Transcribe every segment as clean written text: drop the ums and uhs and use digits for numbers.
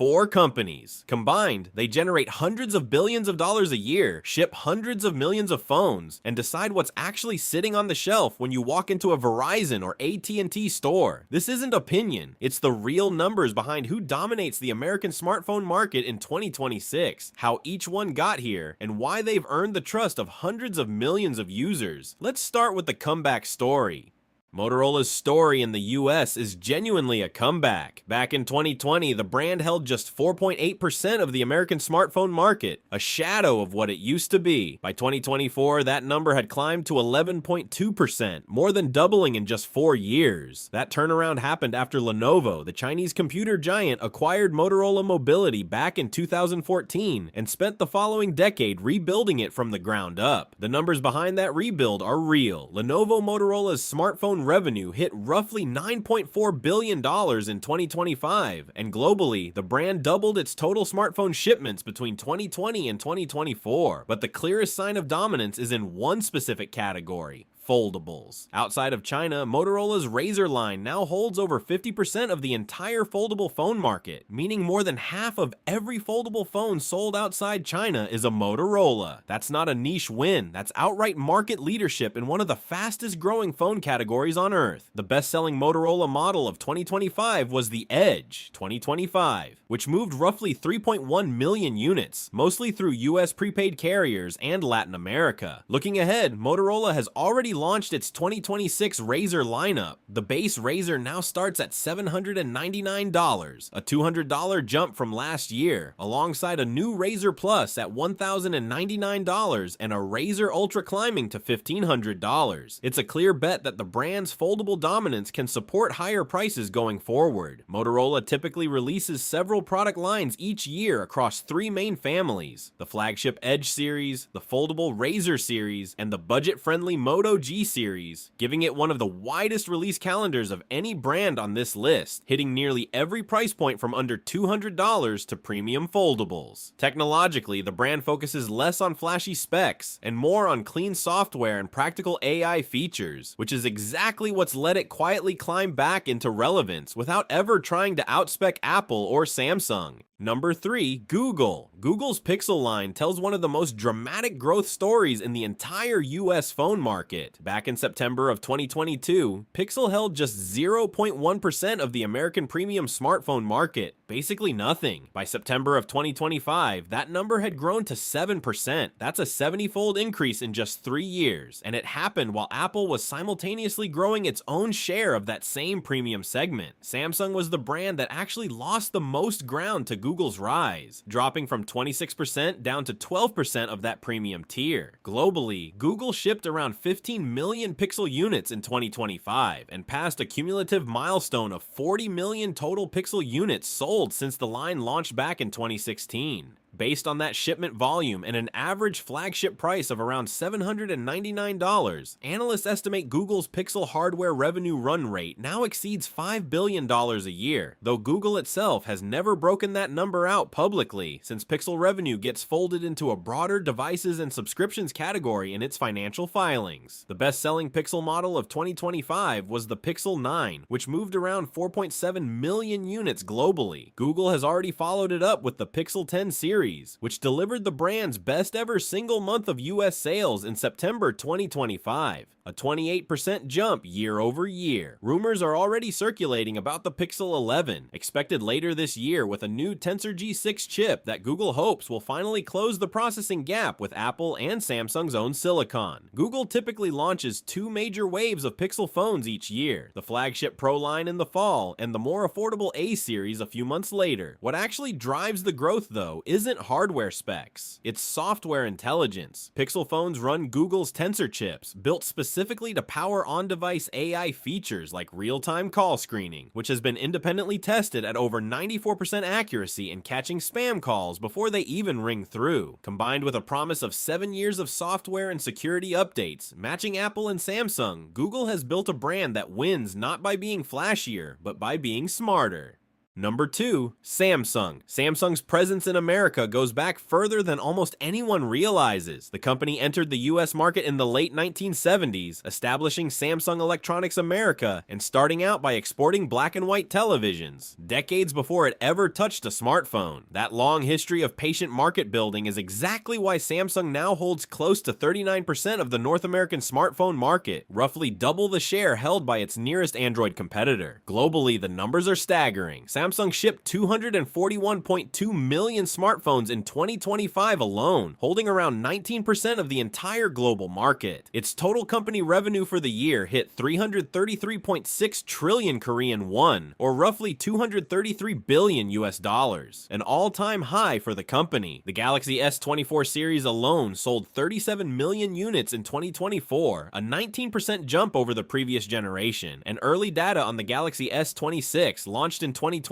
4 companies. Combined, they generate hundreds of billions of dollars a year, ship hundreds of millions of phones, and decide what's actually sitting on the shelf when you walk into a Verizon or AT&T store. This isn't opinion, it's the real numbers behind who dominates the American smartphone market in 2026, how each one got here, and why they've earned the trust of hundreds of millions of users. Let's start with the comeback story. Motorola's story in the US is genuinely a comeback. Back in 2020, the brand held just 4.8% of the American smartphone market, a shadow of what it used to be. By 2024, that number had climbed to 11.2%, more than doubling in just 4 years. That turnaround happened after Lenovo, the Chinese computer giant, acquired Motorola Mobility back in 2014 and spent the following decade rebuilding it from the ground up. The numbers behind that rebuild are real. Lenovo Motorola's smartphone revenue hit roughly $9.4 billion in 2025, and globally, the brand doubled its total smartphone shipments between 2020 and 2024. But the clearest sign of dominance is in one specific category: foldables. Outside of China, Motorola's Razr line now holds over 50% of the entire foldable phone market, meaning more than half of every foldable phone sold outside China is a Motorola. That's not a niche win, that's outright market leadership in one of the fastest growing phone categories on earth. The best-selling Motorola model of 2025 was the Edge 2025, which moved roughly 3.1 million units, mostly through US prepaid carriers and Latin America. Looking ahead, Motorola has already launched its 2026 Razr lineup. The base Razr now starts at $799, a $200 jump from last year, alongside a new Razr Plus at $1,099 and a Razr Ultra climbing to $1,500. It's a clear bet that the brand's foldable dominance can support higher prices going forward. Motorola typically releases several product lines each year across 3 main families: the flagship Edge series, the foldable Razr series, and the budget-friendly Moto G series, giving it one of the widest release calendars of any brand on this list, hitting nearly every price point from under $200 to premium foldables. Technologically, the brand focuses less on flashy specs and more on clean software and practical AI features, which is exactly what's let it quietly climb back into relevance without ever trying to outspec Apple or Samsung. Number 3, Google. Google's Pixel line tells one of the most dramatic growth stories in the entire US phone market. Back in September of 2022, Pixel held just 0.1% of the American premium smartphone market, basically nothing. By September of 2025, that number had grown to 7%. That's a 70-fold increase in just 3 years, and it happened while Apple was simultaneously growing its own share of that same premium segment. Samsung was the brand that actually lost the most ground to Google's rise, dropping from 26% down to 12% of that premium tier. Globally, Google shipped around 15 million Pixel units in 2025 and passed a cumulative milestone of 40 million total Pixel units sold since the line launched back in 2016. Based on that shipment volume and an average flagship price of around $799, analysts estimate Google's Pixel hardware revenue run rate now exceeds $5 billion a year, though Google itself has never broken that number out publicly, since Pixel revenue gets folded into a broader devices and subscriptions category in its financial filings. The best-selling Pixel model of 2025 was the Pixel 9, which moved around 4.7 million units globally. Google has already followed it up with the Pixel 10 series, which delivered the brand's best ever single month of US sales in September 2025, a 28% jump year over year. Rumors are already circulating about the Pixel 11, expected later this year with a new Tensor G6 chip that Google hopes will finally close the processing gap with Apple and Samsung's own silicon. Google typically launches 2 major waves of Pixel phones each year, the flagship Pro line in the fall and the more affordable A series a few months later. What actually drives the growth, though, isn't hardware specs, it's software intelligence. Pixel phones run Google's Tensor chips, built specifically to power on-device AI features like real-time call screening, which has been independently tested at over 94% accuracy in catching spam calls before they even ring through. Combined with a promise of 7 years of software and security updates, matching Apple and Samsung, Google has built a brand that wins not by being flashier, but by being smarter. Number 2, Samsung. Samsung's presence in America goes back further than almost anyone realizes. The company entered the US market in the late 1970s, establishing Samsung Electronics America and starting out by exporting black and white televisions, decades before it ever touched a smartphone. That long history of patient market building is exactly why Samsung now holds close to 39% of the North American smartphone market, roughly double the share held by its nearest Android competitor. Globally, the numbers are staggering. Samsung shipped 241.2 million smartphones in 2025 alone, holding around 19% of the entire global market. Its total company revenue for the year hit 333.6 trillion Korean won, or roughly 233 billion US dollars, an all-time high for the company. The Galaxy S24 series alone sold 37 million units in 2024, a 19% jump over the previous generation, and early data on the Galaxy S26, launched in 2026,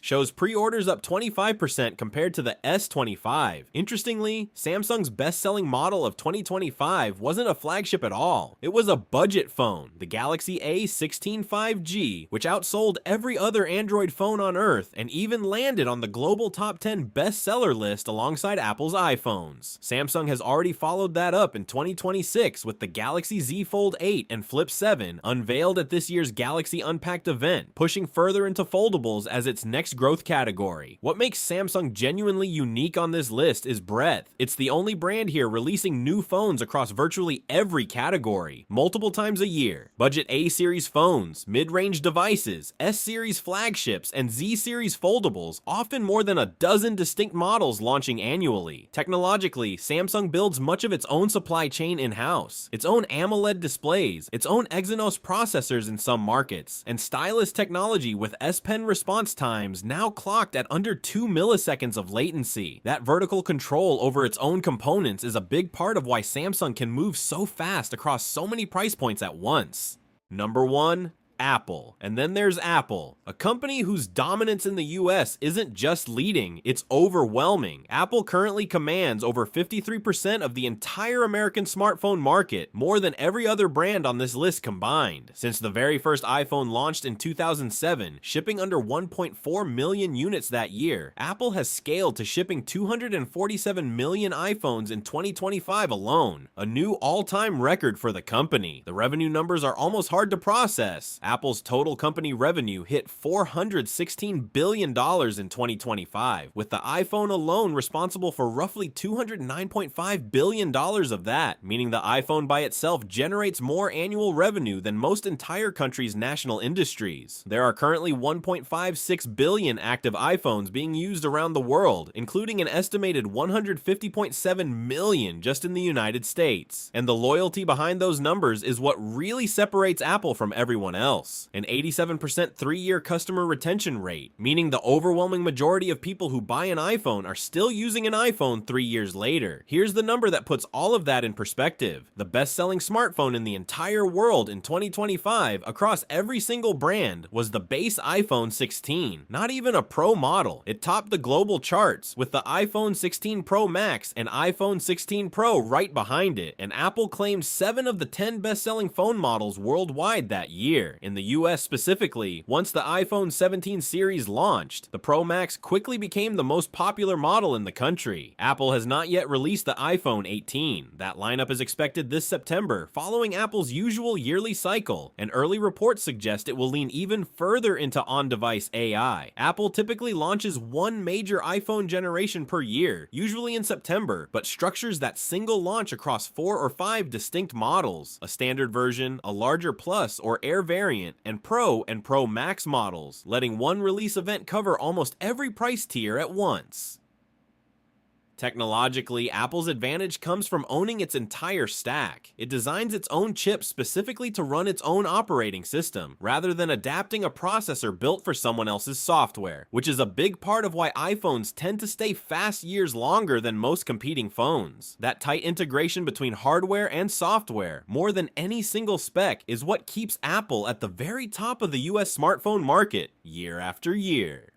shows pre-orders up 25% compared to the S25. Interestingly, Samsung's best-selling model of 2025 wasn't a flagship at all. It was a budget phone, the Galaxy A16 5G, which outsold every other Android phone on Earth and even landed on the global top 10 bestseller list alongside Apple's iPhones. Samsung has already followed that up in 2026 with the Galaxy Z Fold 8 and Flip 7 unveiled at this year's Galaxy Unpacked event, pushing further into foldables as its next growth category. What makes Samsung genuinely unique on this list is breadth. It's the only brand here releasing new phones across virtually every category, multiple times a year. Budget A-series phones, mid-range devices, S-series flagships, and Z-series foldables, often more than a dozen distinct models launching annually. Technologically, Samsung builds much of its own supply chain in-house, its own AMOLED displays, its own Exynos processors in some markets, and stylus technology with S Pen response times now clocked at under 2 milliseconds of latency. That vertical control over its own components is a big part of why Samsung can move so fast across so many price points at once. Number 1, Apple. And then there's Apple, a company whose dominance in the US isn't just leading, it's overwhelming. Apple currently commands over 53% of the entire American smartphone market, more than every other brand on this list combined. Since the very first iPhone launched in 2007, shipping under 1.4 million units that year, Apple has scaled to shipping 247 million iPhones in 2025 alone, a new all-time record for the company. The revenue numbers are almost hard to process. Apple's total company revenue hit $416 billion in 2025, with the iPhone alone responsible for roughly $209.5 billion of that, meaning the iPhone by itself generates more annual revenue than most entire countries' national industries. There are currently 1.56 billion active iPhones being used around the world, including an estimated 150.7 million just in the United States. And the loyalty behind those numbers is what really separates Apple from everyone else. An 87% 3-year customer retention rate, meaning the overwhelming majority of people who buy an iPhone are still using an iPhone 3 years later. Here's the number that puts all of that in perspective. The best-selling smartphone in the entire world in 2025 across every single brand was the base iPhone 16, not even a Pro model. It topped the global charts with the iPhone 16 Pro Max and iPhone 16 Pro right behind it, and Apple claimed 7 of the 10 best-selling phone models worldwide that year. In the US specifically, once the iPhone 17 series launched, the Pro Max quickly became the most popular model in the country. Apple has not yet released the iPhone 18. That lineup is expected this September, following Apple's usual yearly cycle, and early reports suggest it will lean even further into on-device AI. Apple typically launches one major iPhone generation per year, usually in September, but structures that single launch across 4 or 5 distinct models: a standard version, a larger Plus or Air variant, and Pro Max models, letting one release event cover almost every price tier at once. Technologically, Apple's advantage comes from owning its entire stack. It designs its own chips specifically to run its own operating system, rather than adapting a processor built for someone else's software, which is a big part of why iPhones tend to stay fast years longer than most competing phones. That tight integration between hardware and software, more than any single spec, is what keeps Apple at the very top of the US smartphone market year after year.